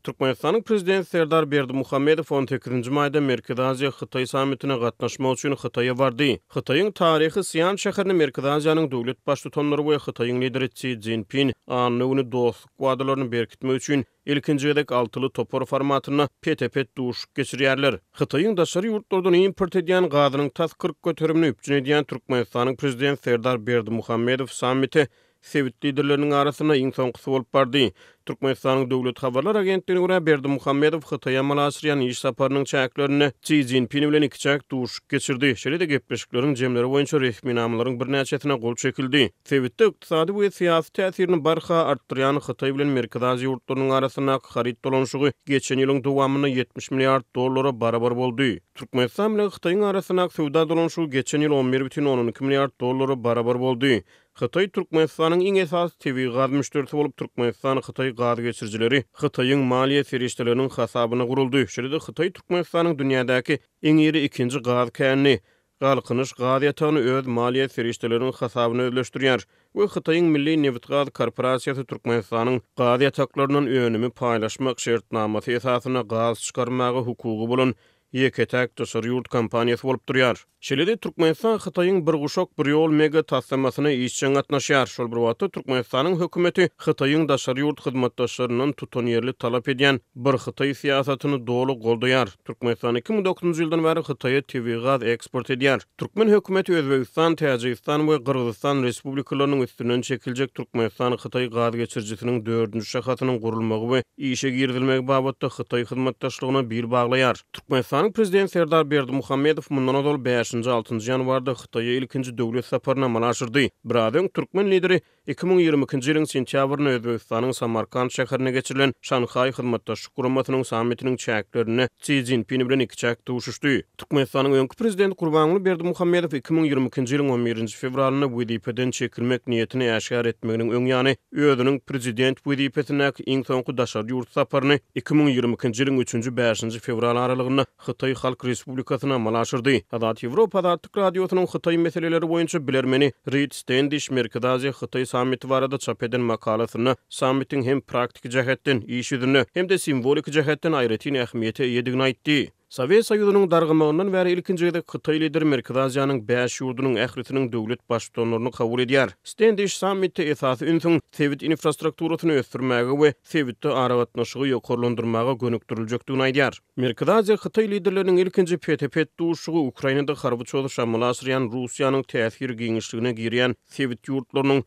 Türkmenistanyň prezidenti Serdar Berdimuhammedow 18-nji maýda Merkez Aziýa Hytaý sammitine gatnaşmak üçin Hytaýa bardy. Hytaýyň taryhy Sian şäherini Merkez Aziýanyň döwlet başlyklary we Hytaýyň lideri Xi Jinping anyny dostluk wagdalaryny berkitmek üçin ilkinji gedek altyly topor formatyna pet-pet duşup geçirýärler. Hytaýyň daşary ýurtlardan import edýän gazynyň taskyrk göterimini üpjün edýän Türkmenistanyň prezidenti Serdar Berdimuhammedow sammiti Sewit liderlerinin arasına iň soňky bolup bardy. Türkmenistanyň döwlet habarlar agentligine görä Berdimuhammedow Hytaýa malaşyryan iş saparynyň çäklerini Xi Jinping bilen iki çäk duşup geçirdi. Şeýle-de gepleşikleriň jemleri boýunça resmi namalaryň bir näçesine gol çekildi. Sewitde ykdysady we syýasy täsirini barha artdyrýan Hytaý bilen Merkez Aziýa ýurtlarynyň arasynda harit dolanşygy geçen ýylyň dowamyna $70 milliard barabar boldy. Türkmenistan bilen Hytaýyň arasynda sowda dolanşygy geçen ýyl $11,12 milliard barabar boldy. Hytaý Türkmenistanyň iň esasy TV gaz müşterisi bolup Türkmenistan Hytaý gaz geçirjileri Hytaýyň maliýe serişdeleriniň hasabyna guruldy. Şeýle-de Hytaý Türkmenistanyň dünýädäki iň iri ikinji gaz känni galkynyş gaz ýatagyny öz maliýe serişdeleriniň hasabyna özleşdirýär we Hytaýyň Milli Neft Gaz Korporasiýasy Türkmenistanyň gaz ýataklarynyň öňümi paýlaşmak şertnamasy esasyna gaz çykarmagy hukugy bolan ýeketäk daşary ýurt kompaniýasy bolup durýar. Şeýle-de Türkmenistan Hytaýyň bir guşak bir ýol mega taslamasyna işçiň gatnaşýar. Şol bir wagtda Türkmenistanyň hökümeti Hytaýyň daşary ýurt hyzmatdaşlarynyň tutan ýerli talap edýän bir Hytaý siýasatyny dolu goldaýar. Türkmenistan 2009-njy ýyldan bäri Hytaýa TV gaz eksport edýär. Türkmen hökümeti Özbegistan, Täjikistan we Gyrgyzstan respublikalarynyň üstünden çekiljek Türkmenistan Hytaý gaz geçirjisiniň 4-nji şahatynyň gurulmagy we işe girdilmegi babatda Hytaý hyzmatdaşlygyna bir baglaýar. Türkmenistanyň prezidenti Serdar Berdimuhammedow mundan öňki 5-6 ýanwarda Hytaýa ilkinji döwlet saparyna malaşyrdy. Birazdan Türkmen lideri 2022-nji ýylyň sentýabryna Özbegistanyň Samarkand şäherine geçirilen Şanhaý hyzmatdaşlyk guramatynyň sammitiniň çäklerini Xi Jinping bilen iki çäk duşuşdy. Türkmenistanyň öňkü prezidenti Gurbanguly Berdimuhammedow 2022-nji ýylyň 11-nji fevralyna wezipeden çekilmek niýetini äşgär etmeginiň öňýany özüniň prezident wezipesine iň soňky daşary ýurt saparyny 2022-nji ýylyň 3-5-nji fevral aralygyna Hytaý Halk Respublikasyna malaşyrdy. Adat Ýewropa Adatlyk radiosynyň Hytaý meseleleri boýunça bilermeni Reid Standish Merkez Aziýa Hytaý sammiti barada çap eden makalasyny sammitiň hem praktik jähetden iş ýüzüne hem de simbolik jähetden aýratyn ähmiýete ýedigini aýtdy. Sowet Soýuzynyň dargymagyndan bäri ilkinji gedek Hytaý lideri Merkez Aziýanyň 5 ýurdunyň ählisiniň döwlet başlyklaryny kabul edýär. Standish sammitde esasy ünsüň Sewit infrastrukturasyny ösdürmäge we Sewitde ara gatnaşygy ýokarlandyrmaga gönükdirilýekdigini aýdýar. Merkez Aziýa Hytaý liderleriniň ilkinji pet-pet duşugy Ukrainada harby çoluşa malaşyryan Russiýanyň täsir giňişligine girýän Sewit ýurtlarynyň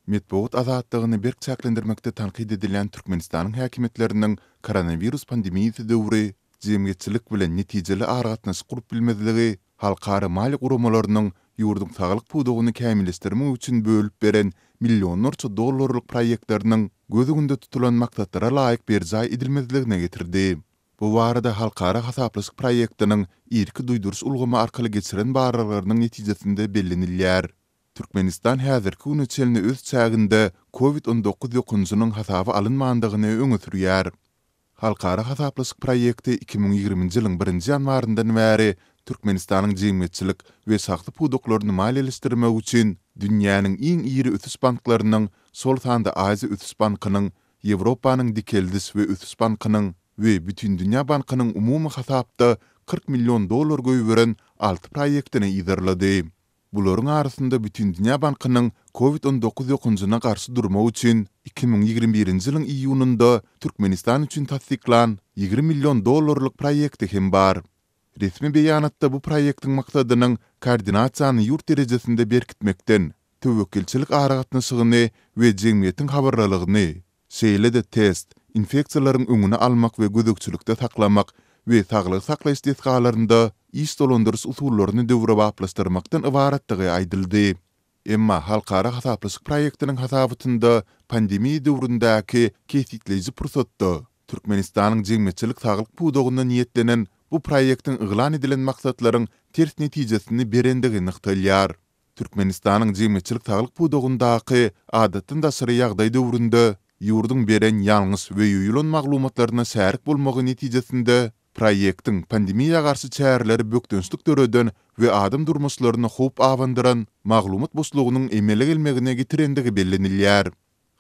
Medeniýet azatlygyny berkçäklendirmekde tanqid edilen Türkmenistanyň häkimetleriniň koronavirus pandemiýasy döwri, jemgyýetçilik bilen netijeli aragatnaşyk gurup bilmezligi, halkara mali guramalarının ýurdun saglyk pudugyny kämilleşdirmek üçin bölüp beren millionlarça dollarlyk proýektleriniň gözüňde tutulan maksatlara laýyk berjay edilmezligine getirdi. Bu barada halkara hasaplaşyk proýektiniň irki duýduruş ulgamy arkaly geçiren baralarynyň netijesinde bellenilýär. Türkmenistan häzirki gün içerisinde öz çäginde COVID-19 ýokunjunyň hasaby alynmandygyny öňe sürýär. Halkara hasaplaşyk proýekti 2020-nji ýylyň 1-nji ýanwaryndan bäri Türkmenistanyň jemgyýetçilik we sakly puduklaryny maliýeleşdirmek üçin dünýäniň iň iri ötüş banklarynyň sol sanda Aziýa Ötüş Bankynyň, Ýewropanyň Dikeldis we Ötüş Bankynyň we bütün dünýä bankynyň umumy hasapda $40 milyon göýberen 6 proýektini ýerledi. Bularyň arasynda bütün dünýä bankynyň COVID-19 ýokunjugyna garşy durmak üçin 2021-nji ýylyň iýununda Türkmenistan üçin tasdiklan $20 milyon proýekti hem bar. Resmi beýanatda bu proýektiň maksadynyň koordinasiýany ýurt derejesinde berkitmekden, töwekkelçilik aragatnaşygyny we jemgyýetiň habarlalygyny, şeýle-de test, infeksiýalaryň öňüni almak we gözükçülükde saklamak we saglyk saklaýyş desgalarynda iş dolandyrys usullaryny döwre baplaşdyrmakdan ibaratdygy aýdyldy. Emma halkara hasaplaşyk proýektiniň hasabatynda pandemiýa döwründäki kesitleýici pursatda Türkmenistanyň jemgyýetçilik saglyk pudugyna niýetlenen bu proýektiň yglan edilen maksatlaryň ters netijesini berendigi nykdalýar. Türkmenistanyň jemgyýetçilik saglyk pudugyndaky adatdan daşary ýagdaý döwründe ýurdun beren ýalňys we ýuýulan maglumatlaryna şärik bolmagy netijesinde proýektiň pandemiýa garşy çäreleri bökdünslik döredän we adam durmuşlaryny hop awandyran maglumat boşlugynyň emele gelmegine getirendigi bellenilýär.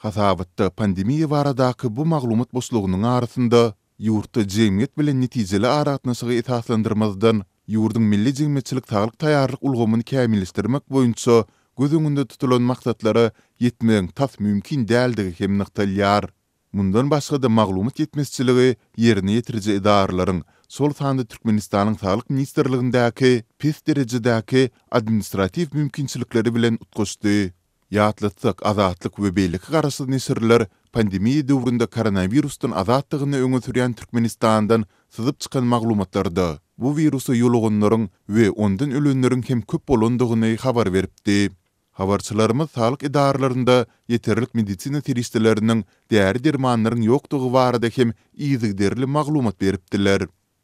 Hasabatda pandemiýa baradaky bu maglumat boslugynyň arasynda ýurtda jemgyýet bilen netijeli aratnasygy esaslandyrmazdan ýurdun milli jemgyýetçilik saglyk taýýarlyk ulgamyny kämilleşdirmek boýunça göz öňünde tutulan maksatlara ýetmeň tas mümkin däldigi hem nyktalýar. Mundan başga da maglumat ýetmezçiligi ýerine ýetiriji idaralaryň sol sandy Türkmenistanyň saglyk ministrligindäki pes derejedäki administrativ mümkinçilikleri bilen utgaşdy. Ýatlatsak azatlyk we beýlik garasy nesirler pandemiýa döwründe koronavirusdan azatlygyny öňe sürýän Türkmenistandan syzyp çykan maglumatlarda bu virusu ýoluganlaryň we ondan ölenleriň hem köp bolandygyny habar beripdi. Habarçylarymyz saglyk idaralarynda ýeterlik medisina terişdeleriniň däri dermanlaryň ýokdugy barada hem ýygyderli maglumat beripdiler.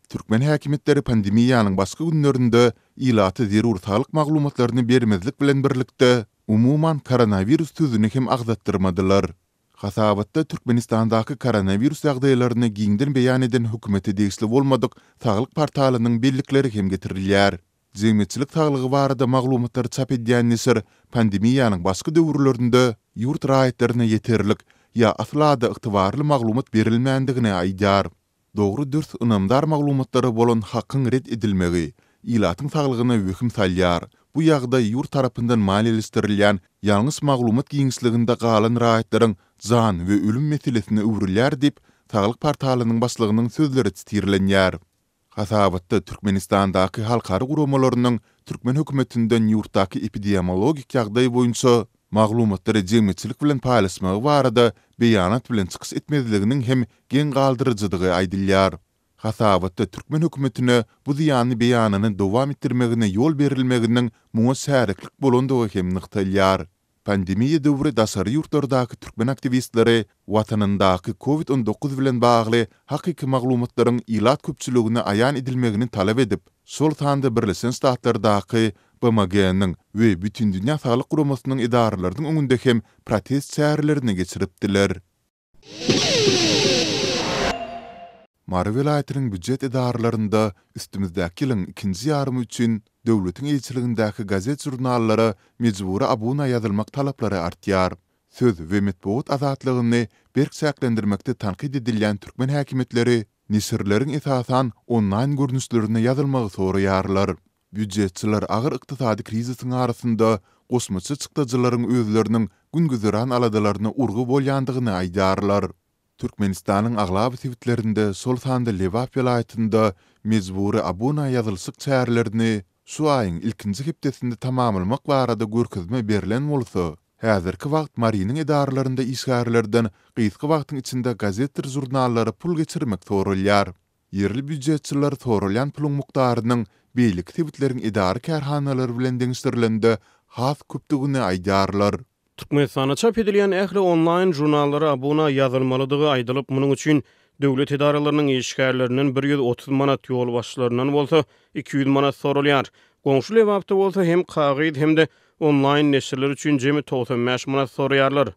Türkmen häkimetleri pandemiýanyň başga günlerinde ilaty zerur saglyk maglumatlaryny bermezlik bilen birlikde umuman koronavirus tüzüni hem agzattyrmadylar. Hasabatda Türkmenistandaky koronavirus ýagdaýlaryny giňden beýan eden hökümeti degisli bolmadyk saglyk portalynyň bellikleri hem getirilýär. Jemgyýetçilik saglygy barada maglumatlar çap edýän nesir pandemiýanyň başga döwürlerinde ýurt raýatlaryna ýeterlik ýa aslada ygtybarly maglumat berilmändigine aýdýar. Dogry dürs ynamdar maglumatlary bolan hakyň red edilmegi ilatyň saglygyna höküm salýar. Bu ýagdaý ýurt tarapyndan maliýeleşdirilýän ýalňys maglumat giňişliginde galan raýatlaryň jan we ölüm meselesine öwrülýär diýip saglyk portalynyň başlygynyň sözleri çytyrilenýär. Hasabatda Türkmenistandaky halkary guramalarynyň Türkmen hökümetinden ýurtdaky epidemiologik ýagdaý boýunça maglumatlary jemgyýetçilik bilen paýlaşmagy barada beýanat bilen çykyş etmezliginiň hem geň galdyrjydygy aýdylýar. Hasabatda Türkmen hökümetine bu ziýanly beýanyny dowam etdirmegine ýol berilmeginiň muňa säreklik bolandygy hem nyktalýar. Pandemiýa döwri daşary ýurtlardaky Türkmen aktivistleri watanyndaky COVID-19 bilen bagly hakyky maglumatlaryň ilat köpçüligine aýan edilmegini talap edip, sol sanda Birleşen Ştatlardaky BMG-niň we bütün dünýä saglyk guramasynyň idaralarynyň öňünde hem protest çärelerini geçiripdiler. Mary vilayatynyň büdjet idaralarynda üstümizdäki ýylyň ikinji ýarmy üçin döwletiň elçiligindäki gazet jurnallara mejburi abuna ýazylmak talaplary artýar. Söz we medeniýet azatlygyny berksäklendirmekde tanqid edilýän türkmen häkimetleri nesirleriň esasan online görnüşlerine ýazylmagy soraýarlar. Büdjetçiler agyr ykdysady krizisyň arasynda gosmaçy çykdyjylaryň özleriniň güngüzüran aladalarına urgu bolýandygyny aýdarlar. Türkmenistanyň aglab sewitlerinde sol sandy Lewap vilayatynda mejburi abuna ýazylsyk çärelerini şu aýyň ilkinji hepdesinde tamamlamak barada görkezme berilen bolsa, häzirki wagt mariniň idaralarynda işgärlerden gysga wagtyň içinde gazetler jurnallary pul geçirmek sorulýar. Yerli büdjetçiler sorulýan puluň mukdarynyň beýlik sewitleriň idara kärhanalary bilen deňişdirilende has köpdigini aýdarlar. Türkmenistana çap edilýän ähli online jurnallary abuna ýazylmalydygy aýdylyp, munyň üçin döwlet idaralarynyň işgärlerinden 130 manat ýol başlaryndan bolsa 200 manat sorulýar. Goňşy Lewapda bolsa hem kagyd hem de online neşirler üçin jemi 95 manat soraýarlar.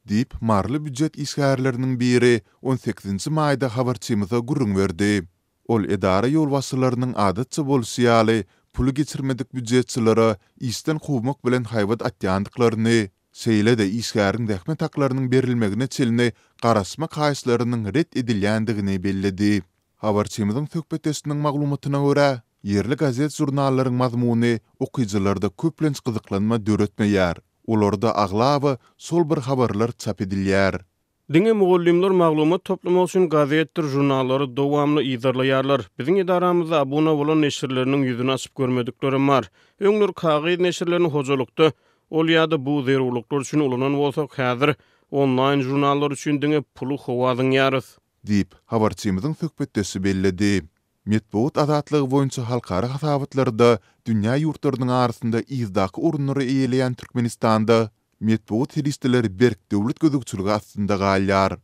Diýip marly büdjet işgärleriniň biri 18-nji maýda habarçymyza gurrun berdi. Ol idara ýol başlarynyň adatça bolýaly pul geçirmedik büdjetçilere işden gowmak bilen haýbat atýandyklaryny, şeýle-de işgäriň dähmet haklarynyň berilmegine çelini garaşma kaýyşlarynyň red edilýändigini belledi. Habarçymyzyň söhbetesiniň maglumatyna görä, yerli gazet jurnallaryň mazmuny okyjylarda köplenç gyzyklanma döretmeýär. Olarda aglaby sol bir habarlar çap edilýär. Diňe mugallimler maglumat toplamak üçin gazetler jurnallary dowamly ýazarlaýarlar. Biziň idaramyzda abuna bolan neşirleriniň ýüzüni açyp görmedikleri bar. Öňler kagyd neşirlerini hojulukda ol ýa-da bu zerurluklar üçin ulanan bolsak, häzir online jurnallar üçin diňe pulu howadyň ýarys. Diýip habarçymyzyň söhbetdesi belledi. Medeniýet azatlygy boýunça halkary hasabatlarda dünýä ýurtlarynyň arasynda izdaky urunlary eýeleýän Türkmenistanda medeniýet terişdeleri berk döwlet gözükçüligi astynda galýar.